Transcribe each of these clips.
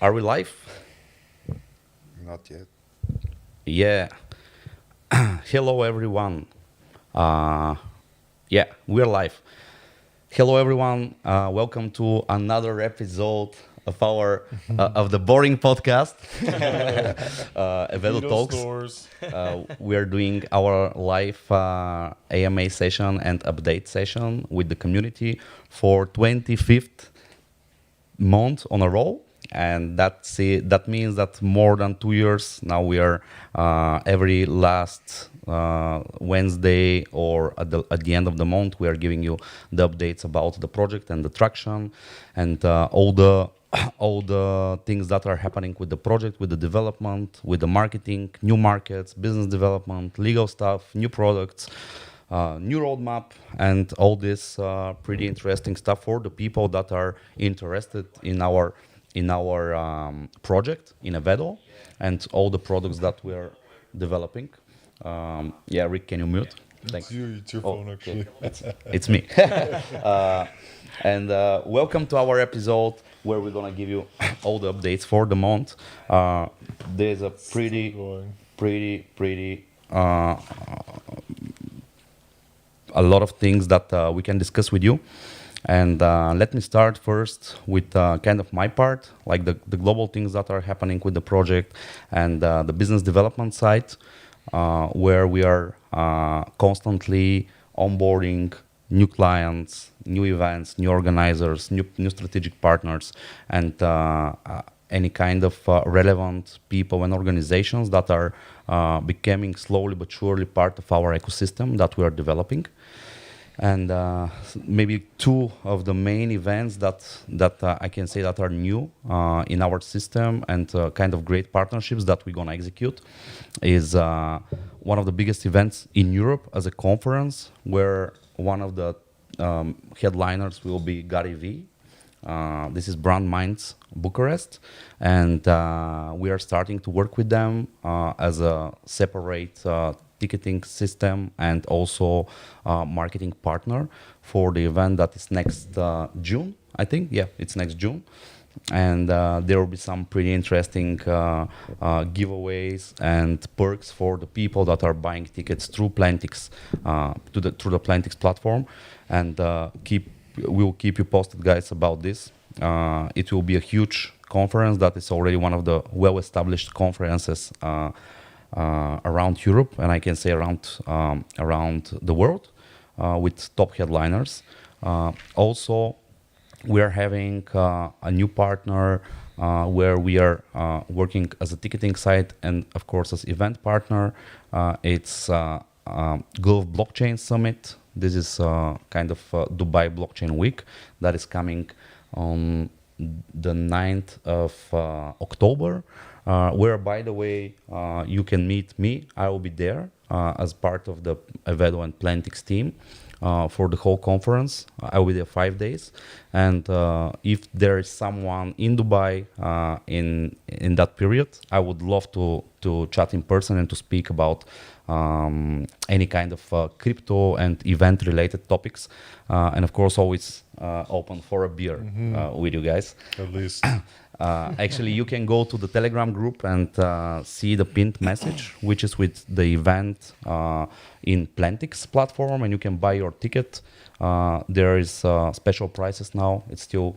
Are we live? Not yet. Yeah. Hello, everyone. Uh, yeah, we're live. Hello, everyone. Welcome to another episode of our of the Boring podcast, Evedo Evedo Talks. stores. We are doing our live AMA session and update session with the community for 25th month on a roll, and that means that more than 2 years now we are every last Wednesday or at the end of the month we are giving you the updates about the project and the traction and all the all the things that are happening with the project, with the development, with the marketing, new markets, business development, legal stuff, new products, new roadmap, and all this pretty interesting stuff for the people that are interested in our project in Evedo and all the products that we are developing. Yeah, Rick, can you mute? Thanks. It's your Oh, phone, okay. actually. It's me. And welcome to our episode where we're gonna give you all the updates for the month. There's a pretty, Going. pretty a lot of things that we can discuss with you. And let me start first with kind of my part, like the global things that are happening with the project and the business development side, where we are constantly onboarding new clients, new events, new organizers, new strategic partners, and any kind of relevant people and organizations that are becoming slowly but surely part of our ecosystem that we are developing. And maybe two of the main events that I can say that are new in our system and kind of great partnerships that we're gonna execute is one of the biggest events in Europe as a conference, where one of the headliners will be Gary V. This is Brand Minds Bucharest, and we are starting to work with them as a separate ticketing system and also marketing partner for the event that is next June, I think. Yeah, it's next June. And there will be some pretty interesting giveaways and perks for the people that are buying tickets through Plentix, through the Plentix platform. And we'll keep you posted, guys, about this. It will be a huge conference that is already one of the well-established conferences around Europe, and I can say around the world, with top headliners. Also, we are having a new partner where we are working as a ticketing site and, of course, as event partner. It's Gulf Blockchain Summit. This is kind of Dubai Blockchain Week that is coming on the 9th of October, where, by the way, you can meet me. I will be there as part of the Evedo and Plentix team for the whole conference. I will be there 5 days. And if there is someone in Dubai in that period, I would love to chat in person and to speak about any kind of crypto and event-related topics. And of course, always open for a beer with you guys. At least. Actually, you can go to the Telegram group and see the pinned message, which is with the event in Plentix platform, and you can buy your ticket. There is special prices now. It's still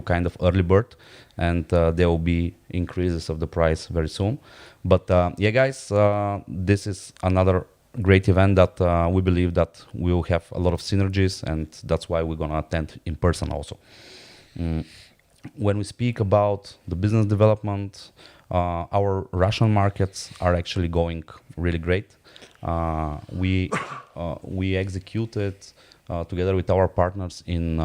kind of early bird, and there will be increases of the price very soon. But yeah, guys, this is another great event that we believe that we will have a lot of synergies, and that's why we're gonna attend in person also. When we speak about the business development, our Russian markets are actually going really great. We executed together with our partners in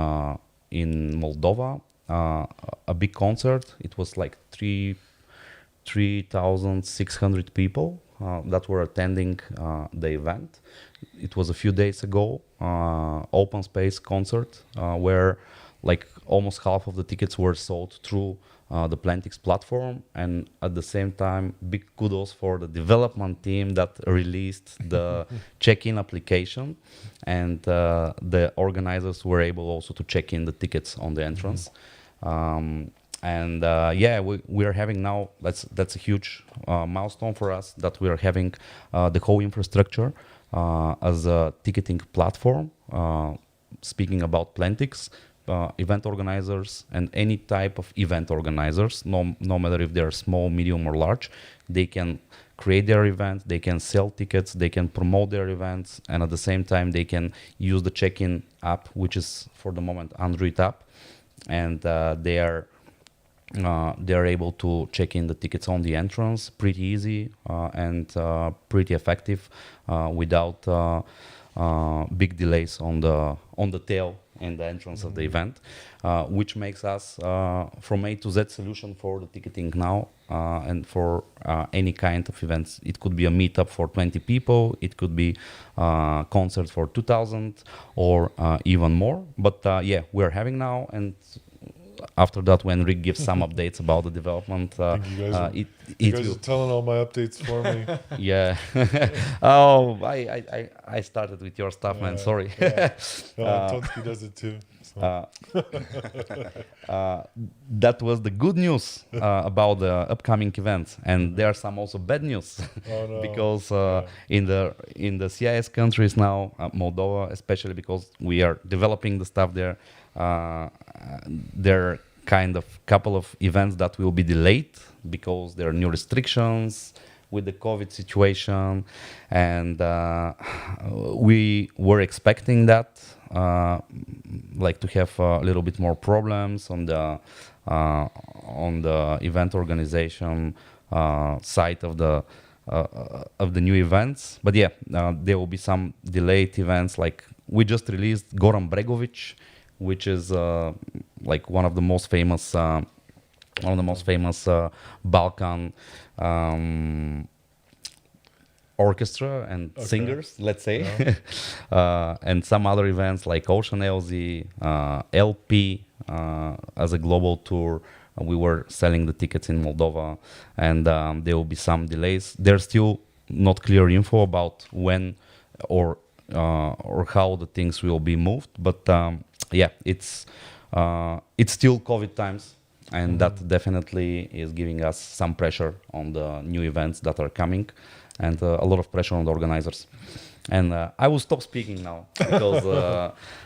Moldova a big concert. It was like 3,600 people that were attending the event. It was a few days ago, open space concert where like almost half of the tickets were sold through the Plentix platform, and at the same time, big kudos for the development team that released the check-in application, and the organizers were able also to check in the tickets on the entrance. And we are having now, that's a huge milestone for us, that we are having the whole infrastructure as a ticketing platform. Speaking about Plentix, event organizers and any type of event organizers, no matter if they're small, medium, or large, they can create their event, they can sell tickets, they can promote their events, and at the same time they can use the check-in app, which is for the moment Android app, and they are able to check in the tickets on the entrance, pretty easy and pretty effective, without big delays on the tail and the entrance of the event, which makes us from A to Z solution for the ticketing now, and for any kind of events. It could be a meetup for 20 people, it could be concerts for 2,000 or even more. But we're having now, and after that, when Rick gives some updates about the development, you guys are telling all my updates for me. Yeah. Oh, I started with your stuff, man. Sorry. Tonsky does it too. So. That was the good news about the upcoming events, and there are some also bad news. Oh, no. Because in the CIS countries now, Moldova especially, because we are developing the stuff there, there are kind of couple of events that will be delayed because there are new restrictions with the COVID situation, and we were expecting that, like to have a little bit more problems on the event organization side of the new events. But there will be some delayed events. Like we just released Goran Bregovic, which is like one of the most famous Balkan orchestra and singers, let's say. And some other events like Ocean LZ, LP as a global tour. We were selling the tickets in Moldova, and there will be some delays. There's still not clear info about when or how the things will be moved, but it's still COVID times, and that definitely is giving us some pressure on the new events that are coming, and a lot of pressure on the organizers. And I will stop speaking now because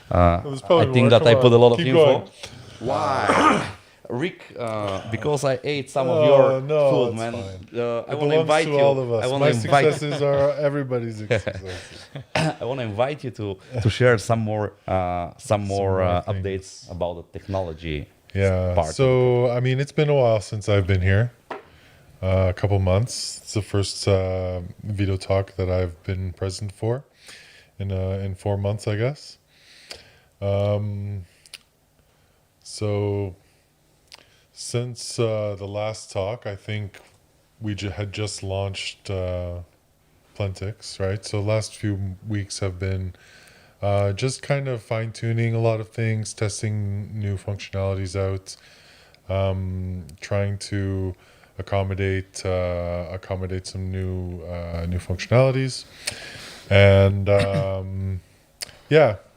I think that I put a lot of info. Why? Rick, because I ate some of your food, man. I want to invite you. All of us. My successes are everybody's successes. I want to invite you to share some more updates about the technology. Part. So I mean, it's been a while since I've been here. A couple months. It's the first Evedo Talk that I've been present for in 4 months, I guess. So since the last talk, I think we had just launched Plentix, right? So last few weeks have been just kind of fine-tuning a lot of things, testing new functionalities out, trying to accommodate some new functionalities, and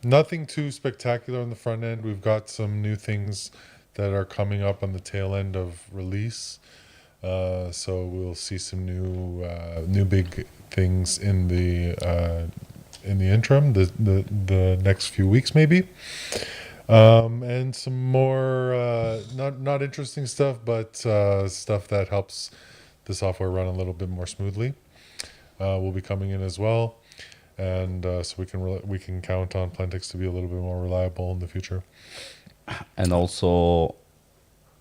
nothing too spectacular on the front end. We've got some new things that are coming up on the tail end of release, so we'll see some new big things in the interim, the next few weeks maybe. And some more not interesting stuff, but stuff that helps the software run a little bit more smoothly will be coming in as well, and so we can count on Plentix to be a little bit more reliable in the future. And also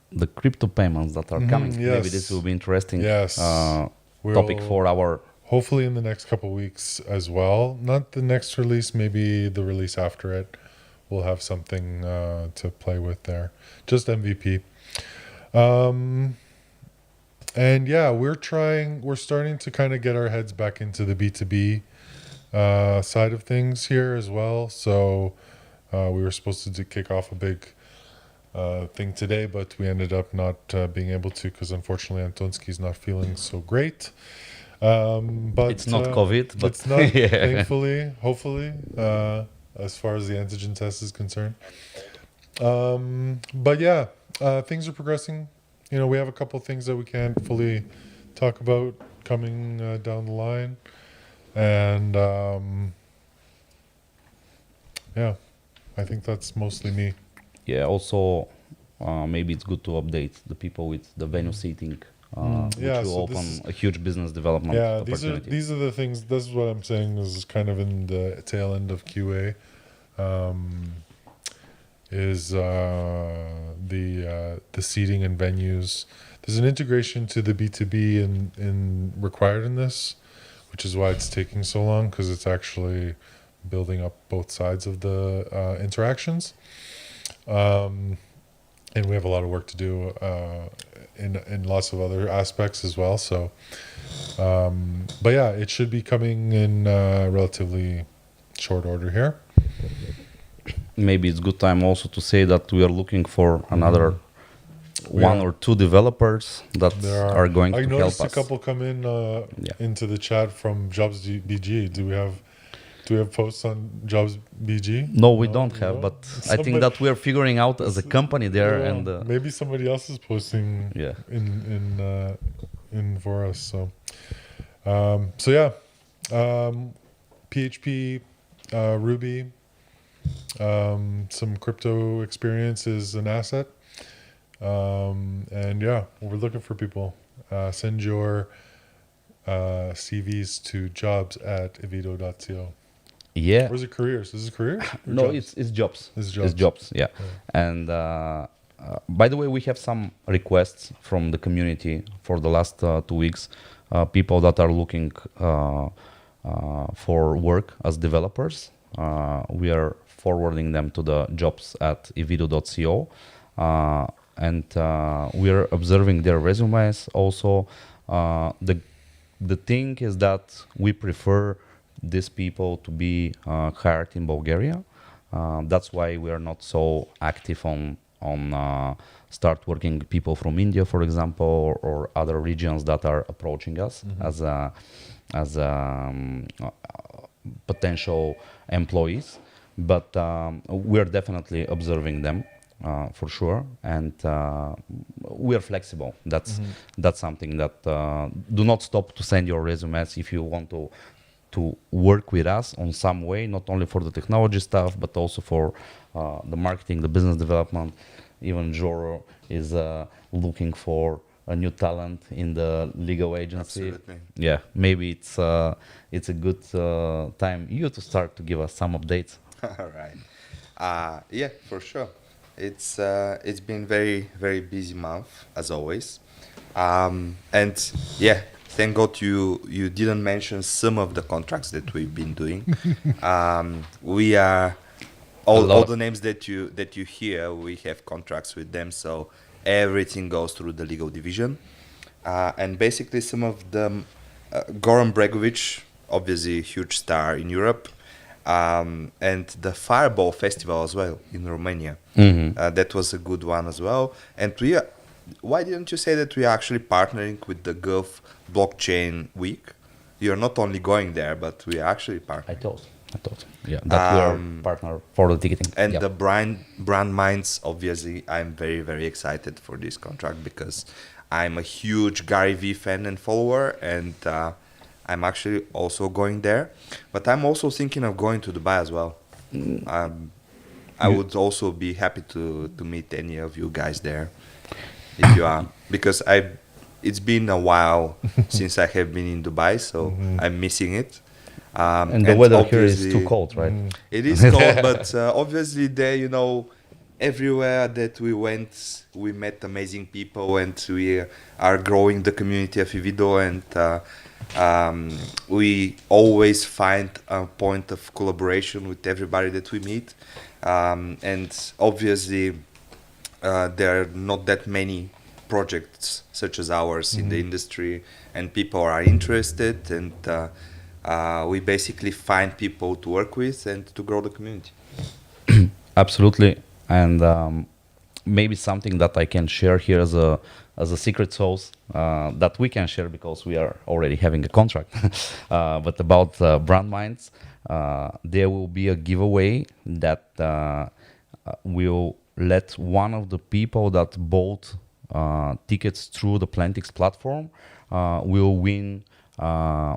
the crypto payments that are coming. Yes. Maybe this will be interesting. Yes. Topic for our. Hopefully in the next couple of weeks as well. Not the next release, maybe the release after it. We'll have something to play with there. Just MVP. And we're starting to kind of get our heads back into the B2B side of things here as well. So we were supposed to kick off a big thing today, but we ended up not being able to because unfortunately Antonsky's not feeling so great. But it's not COVID, but it's not, thankfully, hopefully, as far as the antigen test is concerned. But things are progressing. We have a couple of things that we can't fully talk about coming down the line. And yeah, I think that's mostly me. Yeah, also maybe it's good to update the people with the venue seating, which Yeah, will so open a huge business development Yeah, opportunity. these are the things. This is what I'm saying is kind of in the tail end of QA. Is the seating and venues. There's an integration to the B2B in required in this, which is why it's taking so long, because it's actually building up both sides of the interactions. And we have a lot of work to do in lots of other aspects as well. So, but yeah, it should be coming in relatively short order here. Maybe it's good time also to say that we are looking for another one or two developers that are going to help us. I noticed a couple come in into the chat from Jobs BG. Do we have posts on Jobs BG? No, we don't have, but I think that we are figuring out as a company there, and maybe somebody else is posting in for us. So PHP, Ruby, some crypto experience is an asset. And yeah, we're looking for people. Send your CVs to jobs@evedo.co. Yeah. Or is it careers? Is it careers? No, jobs? it's jobs. It's jobs. It's jobs, yeah. And by the way, we have some requests from the community for the last 2 weeks. People that are looking for work as developers. We are forwarding them to the jobs@evedo.co. And we are observing their resumes also. The thing is that we prefer these people to be hired in Bulgaria. That's why we are not so active on start working people from India, for example, or other regions that are approaching us as potential employees. But we are definitely observing them. For sure, and we are flexible. That's something that do not stop to send your resumes if you want to work with us on some way, not only for the technology stuff, but also for the marketing, the business development. Even Joro is looking for a new talent in the legal agency. Absolutely. Yeah, maybe it's a good time you to start to give us some updates. All right. Yeah, for sure. It's been very, very busy month as always, and yeah, thank God you didn't mention some of the contracts that we've been doing. We are all the names that you hear, we have contracts with them, so everything goes through the legal division, and basically some of them, Goran Bregovic, obviously a huge star in Europe. And the Fireball Festival as well in Romania. That was a good one as well. And why didn't you say that we are actually partnering with the Gulf Blockchain Week? You're not only going there, but we are actually partnering. I thought. Yeah, that we are partner for the ticketing. And the Brand Minds, obviously, I'm very, very excited for this contract because I'm a huge Gary Vee fan and follower, and I'm actually also going there, but I'm also thinking of going to Dubai as well. I would also be happy to meet any of you guys there, if you are, because it's been a while since I have been in Dubai, so I'm missing it. And the weather here is too cold, right? It is cold, but obviously there, everywhere that we went, we met amazing people, and we are growing the community of Evedo, and we always find a point of collaboration with everybody that we meet, and obviously there are not that many projects such as ours in the industry, and people are interested, and we basically find people to work with and to grow the community. Absolutely. And maybe something that I can share here as a secret sauce that we can share because we are already having a contract. But about Brand Minds, there will be a giveaway that will let one of the people that bought tickets through the Plentix platform will win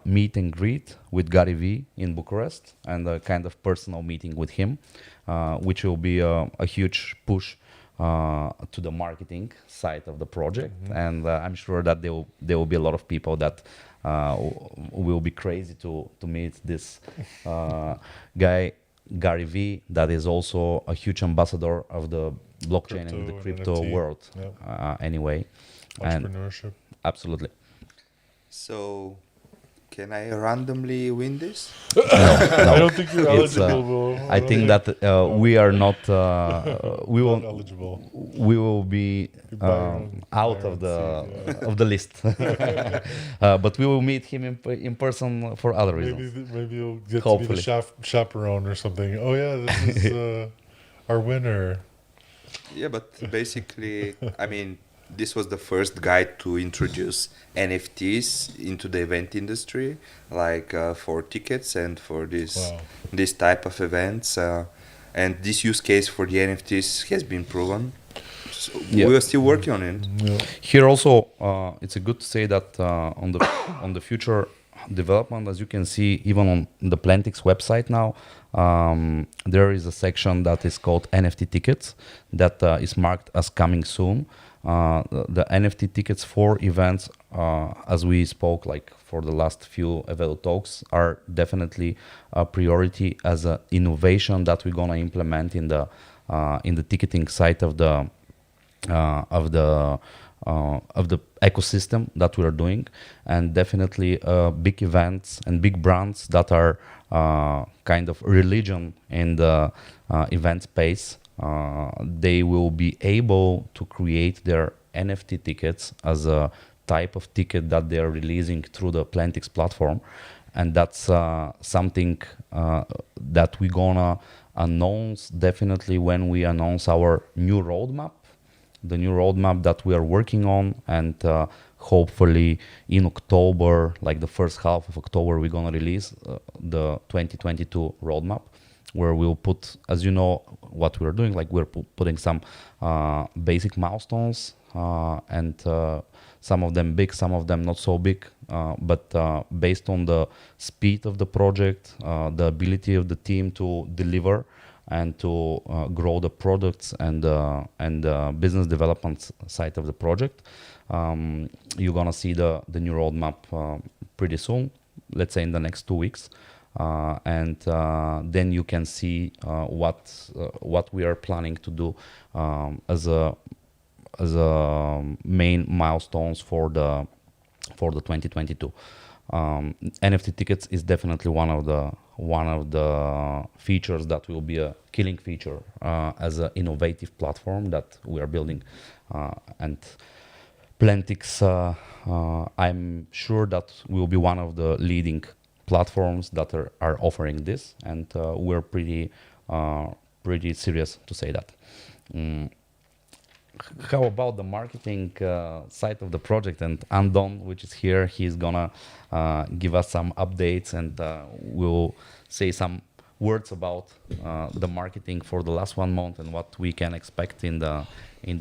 meet and greet with Gary V in Bucharest and a kind of personal meeting with him, which will be a huge push to the marketing side of the project. And I'm sure that there will be a lot of people that will be crazy to meet this guy, Gary V, that is also a huge ambassador of the blockchain and the crypto NFT. world. Yep. Anyway, and Entrepreneurship. absolutely. So, can I randomly win this? I don't think you're It's, eligible. I think that we are not. We Not will. eligible. We will be Buy your own- out buy your of own the seat, yeah. of the list. But we will meet him in person for other reasons. Maybe you'll get to be Hopefully. the chaperone or something. Oh yeah, this is our winner. Yeah, but basically, I mean, this was the first guide to introduce NFTs into the event industry, like for tickets and for this type of events. And this use case for the NFTs has been proven. So Yeah. we are still working on it. Yeah. Here also, it's a good to say that on the future development, as you can see, even on the Plentix website now, there is a section that is called NFT tickets that is marked as coming soon. The NFT tickets for events, as we spoke like for the last few Evedo Talks, are definitely a priority as an innovation that we're gonna implement in the ticketing side of the ecosystem that we are doing, and definitely big events and big brands that are kind of religion in the event space. They will be able to create their NFT tickets as a type of ticket that they are releasing through the Plentix platform, and that's something that we're gonna announce definitely when we announce our new roadmap. The new roadmap that we are working on, and hopefully in October, like the first half of October, we're gonna release the 2022 roadmap, where we'll put, as you know, what we're doing, like we're putting some basic milestones, and some of them big, some of them not so big, but based on the speed of the project, the ability of the team to deliver and to grow the products and business development side of the project. You're gonna see the new roadmap pretty soon, let's say in the next 2 weeks, and then you can see what we are planning to do as a main milestones for the 2022. NFT tickets is definitely one of the features that will be a killing feature as an innovative platform that we are building, and Plentix, I'm sure that will be one of the leading platforms that are offering this, and we're pretty serious to say that. How about the marketing side of the project? And Andon, which is here, he's gonna give us some updates, and we'll say some words about the marketing for the last 1 month and what we can expect in the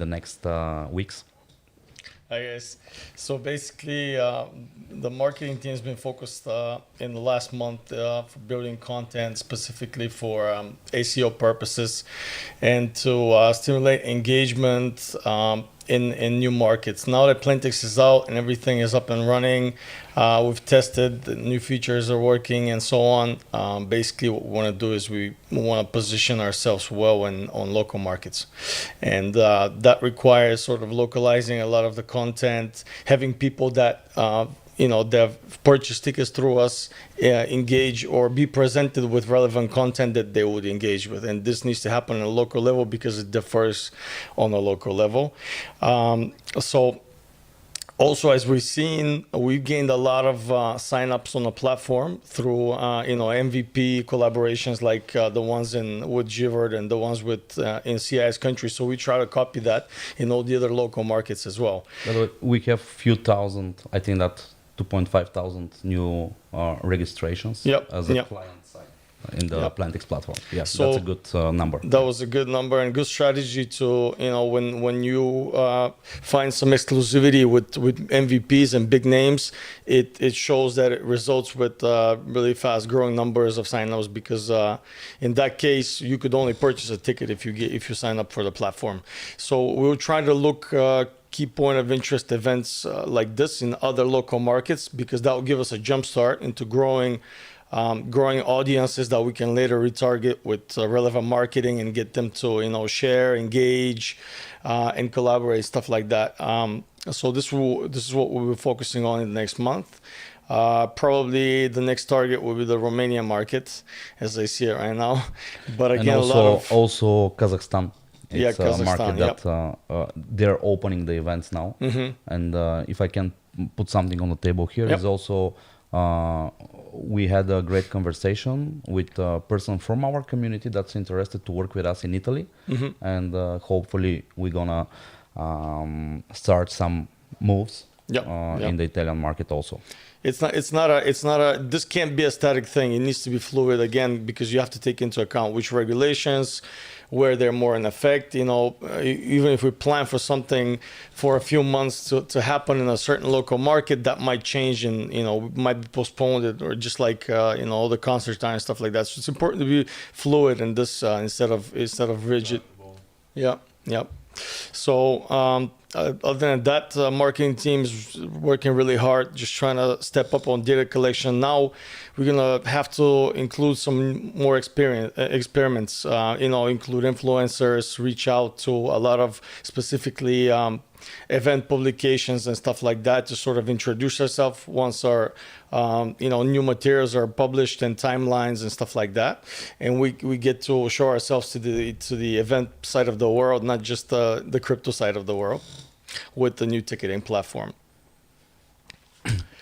next weeks. I guess. So basically, the marketing team has been focused in the last month for building content specifically for ACO purposes and to stimulate engagement in new markets. Now that Plentix is out and everything is up and running, we've tested, the new features are working and so on. Basically, what we want to do is we want to position ourselves well on local markets. And that requires sort of localizing a lot of the content, having people that they've purchased tickets through us, engage or be presented with relevant content that they would engage with. And this needs to happen on a local level because it differs on a local level. So also, as we've seen, we've gained a lot of signups on the platform through MVP collaborations like the ones with Zivert and the ones with in CIS countries. So we try to copy that in all the other local markets as well. By the way, we have few thousand, I think that 2,500 new registrations as a client side. in the Yep. Plentix platform. Yes, So that's a good number. that was a good number and good strategy to, when you find some exclusivity with MVPs and big names, it shows that it results with really fast growing numbers of sign-ups, because in that case you could only purchase a ticket if you sign up for the platform. So we were trying to look key point of interest events like this in other local markets, because that will give us a jump start into growing audiences that we can later retarget with relevant marketing and get them to share, engage, and collaborate, stuff like that. So this is what we'll be focusing on in the next month. Probably the next target will be the Romanian market, as I see it right now. But again, and also Kazakhstan. It's a Kazakhstan, market that they're opening the events now. And if I can put something on the table here, is also we had a great conversation with a person from our community that's interested to work with us in Italy. And hopefully we're gonna start some moves in the Italian market also. It's not a this can't be a static thing. It needs to be fluid, again, because you have to take into account which regulations, where they're more in effect. Even if we plan for something for a few months to happen in a certain local market, that might change and might be postponed, or just like all the concert time and stuff like that. So it's important to be fluid in this instead of rigid. Yeah. So other than that, marketing team's working really hard, just trying to step up on data collection. Now we're gonna have to include some more experiments. Include influencers, reach out to a lot of specifically event publications and stuff like that to sort of introduce ourselves once our new materials are published, and timelines and stuff like that, and we get to show ourselves to the event side of the world, not just the crypto side of the world, with the new ticketing platform.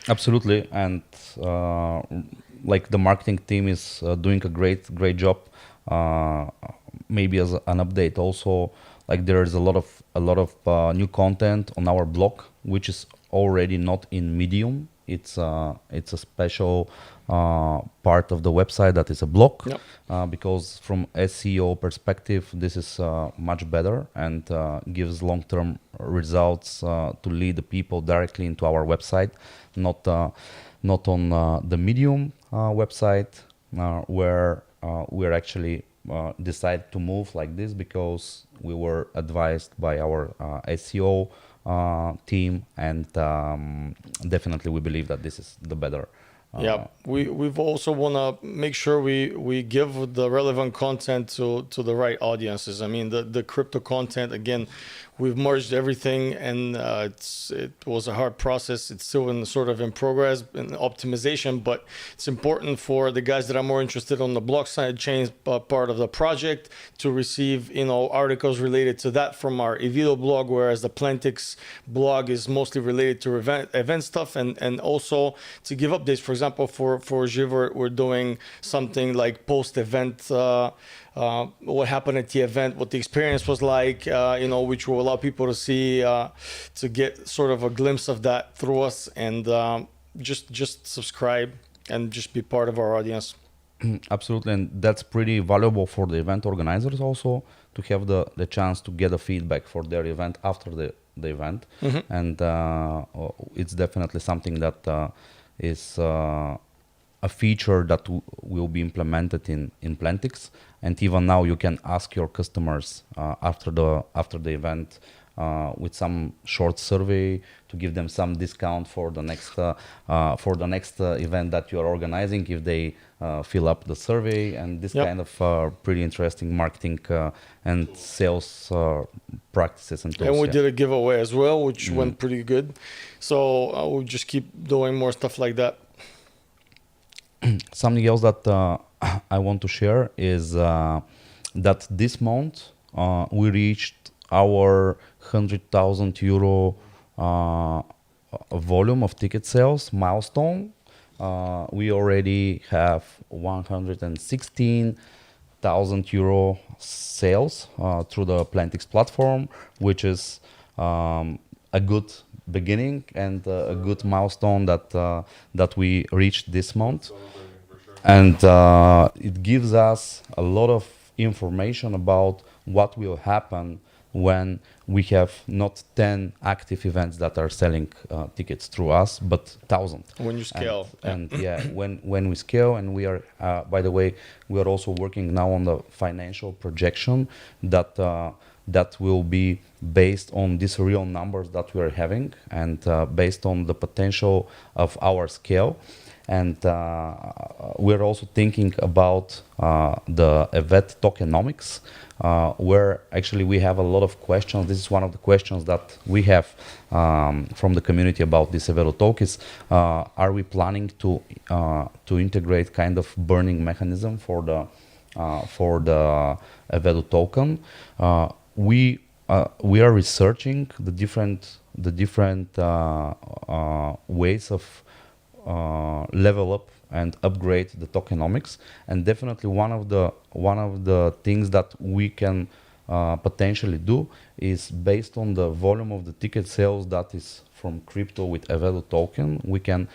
Absolutely, and like the marketing team is doing a great job. Maybe as an update also, like there is a lot of new content on our blog, which is already not in Medium. It's a special part of the website that is a blog. Because from SEO perspective, this is much better and gives long-term results to lead the people directly into our website, not on the Medium website, where we're actually decided to move like this because we were advised by our SEO team, and definitely we believe that this is the better. We've also want to make sure we give the relevant content to the right audiences. I mean, the crypto content, again, we've merged everything, and it was a hard process. It's still in progress in optimization, but it's important for the guys that are more interested on the blockchain chain part of the project to receive articles related to that from our Evedo blog, whereas the Plentix blog is mostly related to event stuff, and also to give updates. For example, for Zivert, we're doing something like post-event, what happened at the event, what the experience was like, which will allow people to see, to get sort of a glimpse of that through us, and just subscribe and just be part of our audience. Absolutely, and that's pretty valuable for the event organizers also, to have the chance to get a feedback for their event after the event. And it's definitely something that is a feature that will be implemented in Plentix. And even now you can ask your customers after the event with some short survey to give them some discount for the next event that you are organizing if they fill up the survey, and this kind of pretty interesting marketing and sales practices and tools. And we did a giveaway as well, which went pretty good. So we'll just keep doing more stuff like that. Something else that I want to share is that this month we reached our €100,000 volume of ticket sales milestone. We already have €116,000 sales through the Plentix platform, which is a good beginning and a good milestone that we reached this month. and it gives us a lot of information about what will happen when we have not 10 active events that are selling tickets through us, but 1,000. When you scale. And when we scale, and we are, by the way, we are also working now on the financial projection that that will be based on these real numbers that we are having, and based on the potential of our scale. And we're also thinking about the Evedo tokenomics, where actually we have a lot of questions. This is one of the questions that we have from the community about this Evedo tokens. Are we planning to integrate kind of burning mechanism for the Evedo token? We are researching the different ways of level up and upgrade the tokenomics, and definitely one of the things that we can potentially do is, based on the volume of the ticket sales that is from crypto with Evedo token, we can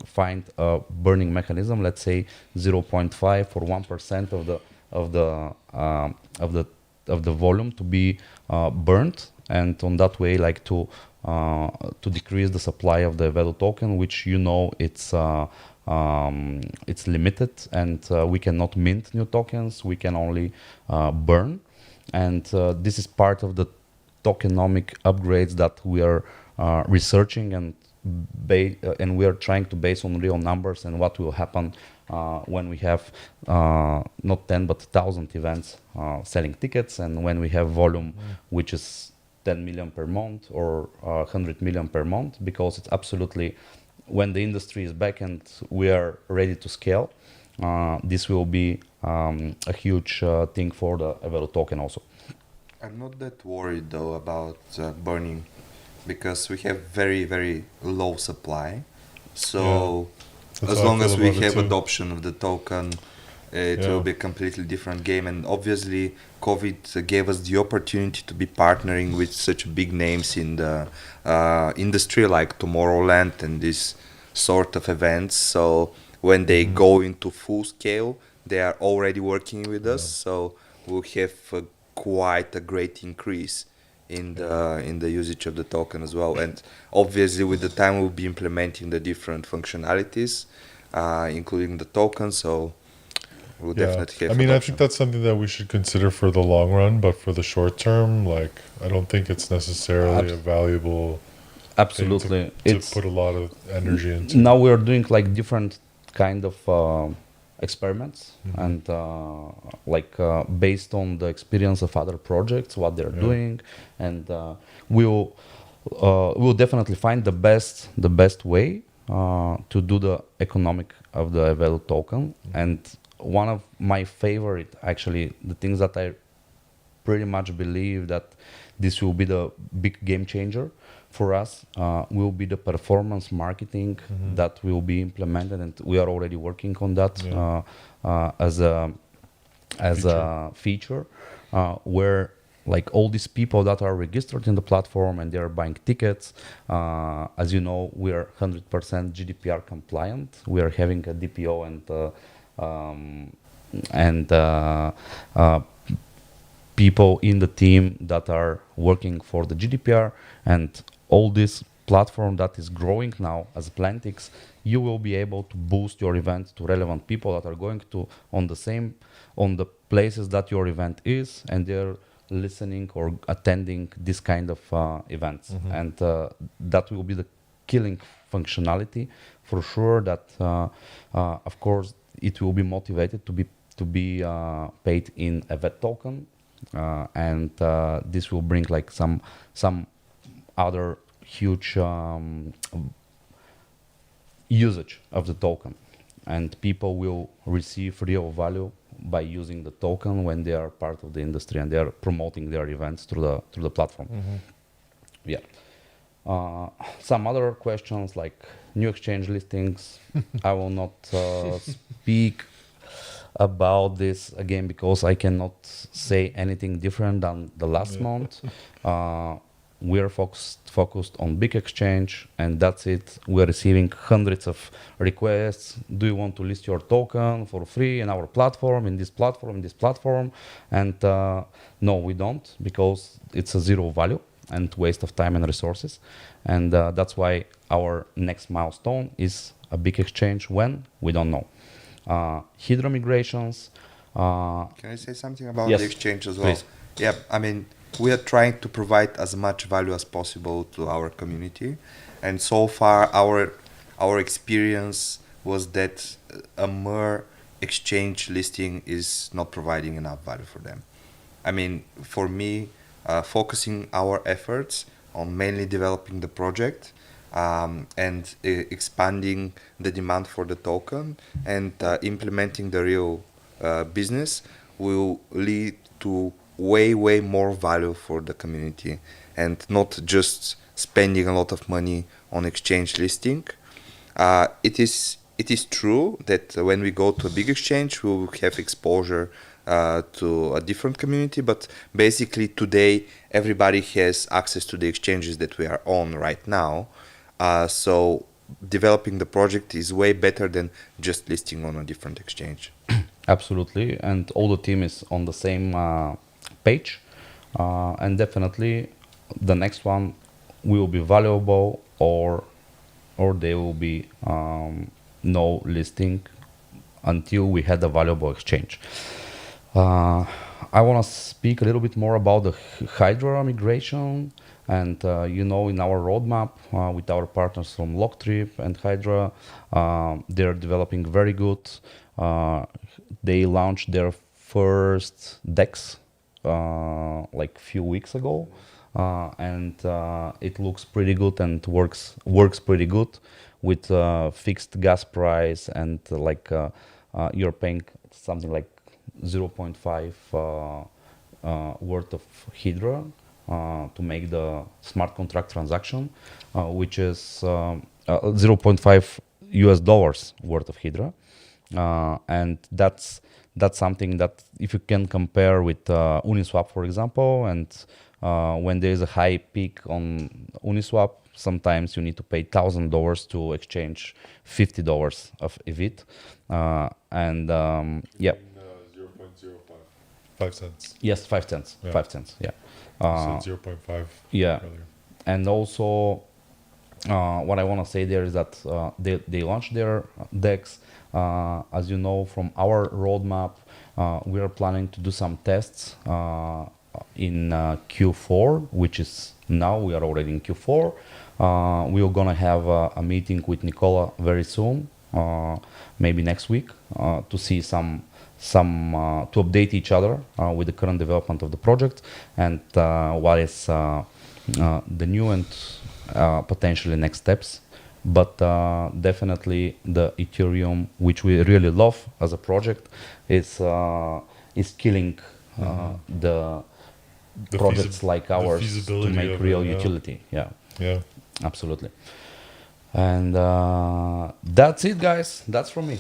find a burning mechanism, let's say 0.5 or 1% of the volume to be burnt, and on that way, like to decrease the supply of the Evedo token, which it's limited, and we cannot mint new tokens. We can only burn, and this is part of the tokenomic upgrades that we are researching, and we are trying to base on real numbers and what will happen when we have not 10 but 1,000 events selling tickets, and when we have volume which is 10 million per month or 100 million per month, because it's absolutely, when the industry is back and we are ready to scale, this will be a huge thing for the Evedo token also. I'm not that worried though about burning, because we have very, very low supply. So as long as we have adoption of the token, it will be a completely different game. And obviously COVID gave us the opportunity to be partnering with such big names in the industry, like Tomorrowland and this sort of events. So when they go into full scale, they are already working with us. So we'll have quite a great increase in the usage of the token as well. And obviously with the time we'll be implementing the different functionalities, including the token. So we'll definitely have adoption. I think that's something that we should consider for the long run, but for the short term, like, I don't think it's necessarily a valuable Absolutely, thing to put a lot of energy into. Now we are doing like different kind of experiments, and based on the experience of other projects, what they're doing, and we'll definitely find the best way to do the economic of the Evedo token. And one of my favorite, actually, the things that I pretty much believe that this will be the big game changer for us, will be the performance marketing that will be implemented, and we are already working on that as a feature, where like all these people that are registered in the platform and they are buying tickets, as you know, we are 100% GDPR compliant. We are having a DPO and people in the team that are working for the GDPR, and all this platform that is growing now as Plentix, you will be able to boost your event to relevant people that are going to on the places that your event is, and they're listening or attending this kind of events, and that will be the killing functionality for sure. That of course it will be motivated to be paid in Evedo token, and this will bring like some other huge usage of the token, and people will receive real value by using the token when they are part of the industry and they are promoting their events through the platform. Some other questions like new exchange listings. I will not speak about this again because I cannot say anything different than the last month. we're focused on big exchange, and that's it. We're receiving hundreds of requests. Do you want to list your token for free in our platform, in this platform, in this platform? And no, we don't, because it's a zero value and waste of time and resources. And that's why our next milestone is a big exchange. When? We don't know. Hydra migrations. Can I say something about Yes, the exchange as well? please. Yeah, I mean, we are trying to provide as much value as possible to our community, and so far our experience was that a mere exchange listing is not providing enough value for them. I mean, for me, focusing our efforts on mainly developing the project and expanding the demand for the token and implementing the real business will lead to way more value for the community, and not just spending a lot of money on exchange listing. It is true that when we go to a big exchange, we will have exposure to a different community, but basically today everybody has access to the exchanges that we are on right now. So developing the project is way better than just listing on a different exchange. Absolutely, and all the team is on the same page, and definitely the next one will be valuable, or there will be no listing until we had a valuable exchange. I want to speak a little bit more about the Hydra migration, and in our roadmap with our partners from Locktrip and Hydra, they're developing very good. They launched their first DEX like few weeks ago, and it looks pretty good and works pretty good with fixed gas price, and you're paying something like 0.5 worth of Hydra to make the smart contract transaction, which is 0.5 US dollars worth of Hydra. And that's something that if you can compare with Uniswap, for example, and when there is a high peak on Uniswap, sometimes you need to pay $1,000 to exchange $50 of EVIT. And yeah. 0.05. 5 cents. Yes, 5 cents. Yeah. 5 cents, yeah. You said 0.5 Yeah. earlier. And also, what I want to say there is that they launched their DEX. As you know, from our roadmap, we are planning to do some tests in Q4, which is now. We are already in Q4. We are gonna have a meeting with Nicola very soon, maybe next week, to see some to update each other with the current development of the project, and what is the new and potentially next steps. But definitely the Ethereum, which we really love as a project, is killing the projects like ours to make real utility. Yeah, absolutely. And that's it, guys. That's from me.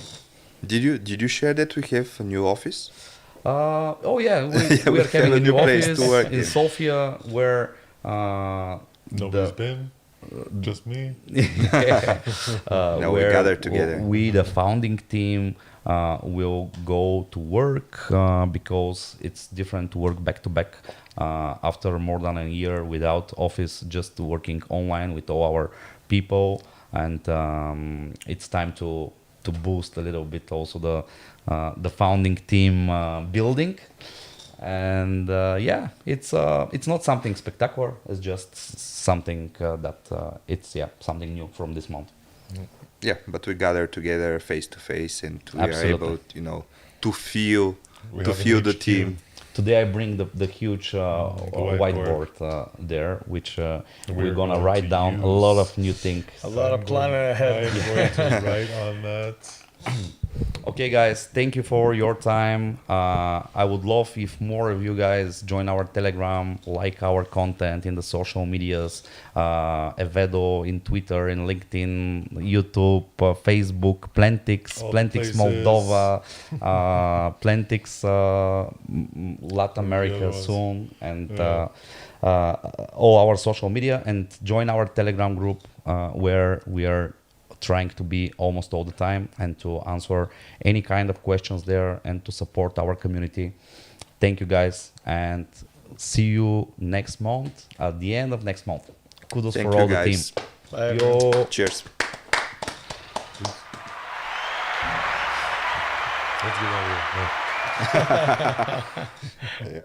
Did you share that we have a new office? Oh yeah, we are having a new office to work in Sofia, where Nobody's been. Just me. Now we gather together. We, the founding team, will go to work because it's different to work back to back after more than a year without office, just working online with all our people, and it's time to boost a little bit also the founding team building. And it's not something spectacular. It's just something that it's something new from this month. Yeah, but we gather together face to face, and we Absolutely. are able, to feel the HQ. team. Today I bring the huge whiteboard there, which we're gonna write down a lot of new things. A lot of planning ahead. I'm going to write on that. Okay, guys, thank you for your time. I would love if more of you guys join our Telegram, like our content in the social medias, Evedo in Twitter, in LinkedIn, YouTube, Facebook, Plentix, All the Plentix places. Moldova, Plentix Latin America ones. soon, and Yeah. all our social media, and join our Telegram group where we are trying to be almost all the time and to answer any kind of questions there and to support our community. Thank you guys, and see you next month, at the end of next month. Kudos Thank for you, all guys. the team. Bye, Yo. Cheers. Let's get out of here. No. Yeah.